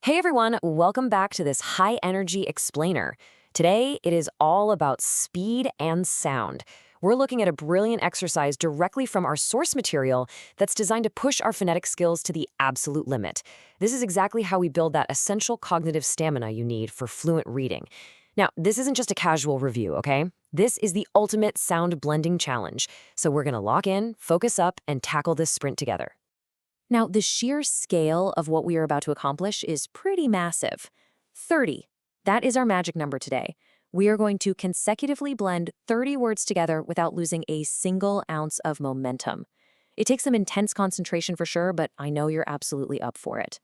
Hey everyone, welcome back to this high energy explainer. Today, it is all about speed and sound. We're looking at a brilliant exercise directly from our source material that's designed to push our phonetic skills to the absolute limit. This is exactly how we build that essential cognitive stamina you need for fluent reading. Now, this isn't just a casual review, okay? This is the ultimate sound blending challenge. So we're gonna lock in, focus up, and tackle this sprint together. Now, the sheer scale of what we are about to accomplish is pretty massive. 30. That is our magic number today. We are going to consecutively blend 30 words together without losing a single ounce of momentum. It takes some intense concentration for sure, but I know you're absolutely up for it.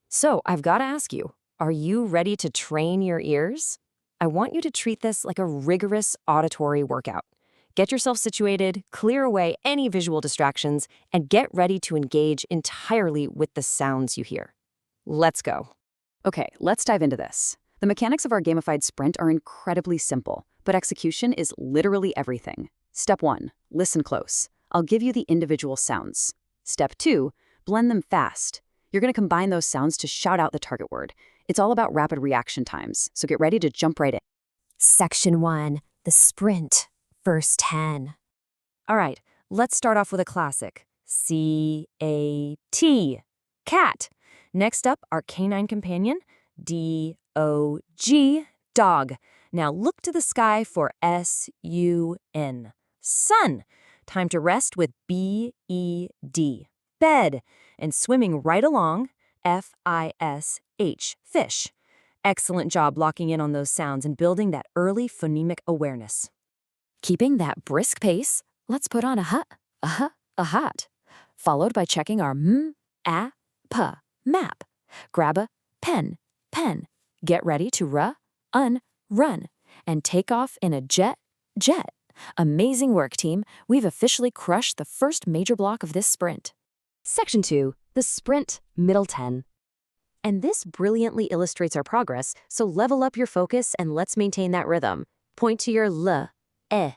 So, I've got to ask you, are you ready to train your ears? I want you to treat this like a rigorous auditory workout. Get yourself situated, clear away any visual distractions, and get ready to engage entirely with the sounds you hear. Let's go. Okay, let's dive into this. The mechanics of our gamified sprint are incredibly simple, but execution is literally everything. Step 1, listen close. I'll give you the individual sounds. Step 2, blend them fast. You're going to combine those sounds to shout out the target word. It's all about rapid reaction times, so get ready to jump right in. Section 1, the sprint. Verse 10. All right, let's start off with a classic. C-A-T, cat. Next up, our canine companion, D-O-G, dog. Now look to the sky for S-U-N, sun. Time to rest with B-E-D, bed. And swimming right along, F-I-S-H, fish. Excellent job locking in on those sounds and building that early phonemic awareness. Keeping that brisk pace, let's put on a hut, a hot, followed by checking our p, map. Grab a pen, get ready to run, and take off in a jet. Amazing work, team. We've officially crushed the first major block of this sprint. Section 2, the sprint, middle 10. And this brilliantly illustrates our progress, so level up your focus and let's maintain that rhythm. Point to your p,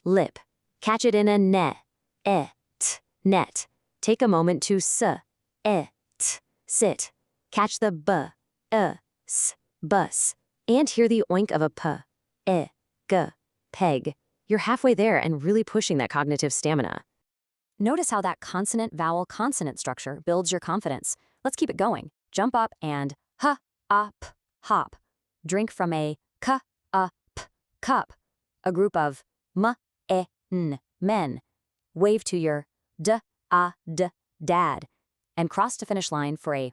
lip. Catch it in a net. Take a moment to sit. Catch the bus. And hear the oink of a peg. You're halfway there and really pushing that cognitive stamina. Notice how that consonant-vowel-consonant structure builds your confidence. Let's keep it going. Jump up and hop. Drink from a cup. A group of men. Wave to your dad. And cross to finish line for a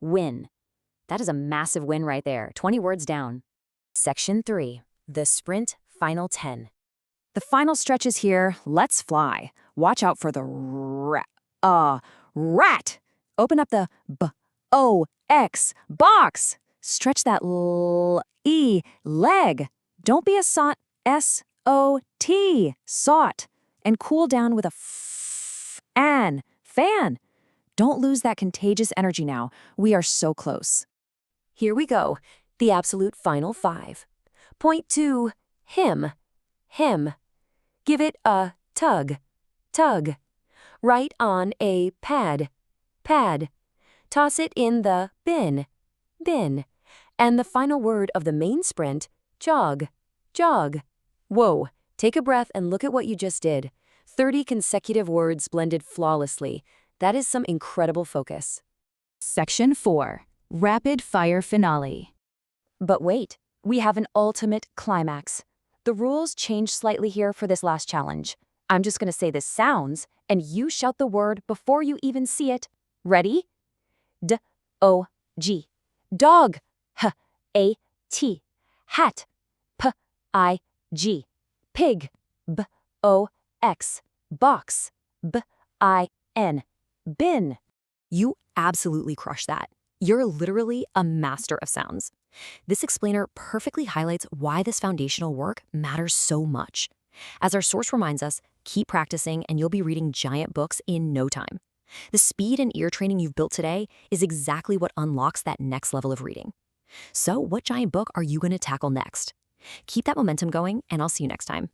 win. That is a massive win right there. 20 words down. Section 3, the sprint, final 10. The final stretch is here. Let's fly. Watch out for the rat. Open up the B-O-X, box. Stretch that leg. Don't be a S-O-T, sought. And cool down with a fan. Don't lose that contagious energy now. We are so close. Here we go, the absolute final 5. Point to him. Give it a tug. Write on a pad. Toss it in the bin. And the final word of the main sprint, jog. Whoa, take a breath and look at what you just did. 30 consecutive words blended flawlessly. That is some incredible focus. Section 4, rapid fire finale. But wait, we have an ultimate climax. The rules change slightly here for this last challenge. I'm just going to say the sounds, and you shout the word before you even see it. Ready? D-O-G. Dog. H-A-T. Hat. P-I-G. Pig. B-O-X. Box. B-I-N. Bin. You absolutely crush that. You're literally a master of sounds. This explainer perfectly highlights why this foundational work matters so much. As our source reminds us, keep practicing and you'll be reading giant books in no time. The speed and ear training you've built today is exactly what unlocks that next level of reading. So what giant book are you going to tackle next? Keep that momentum going, and I'll see you next time.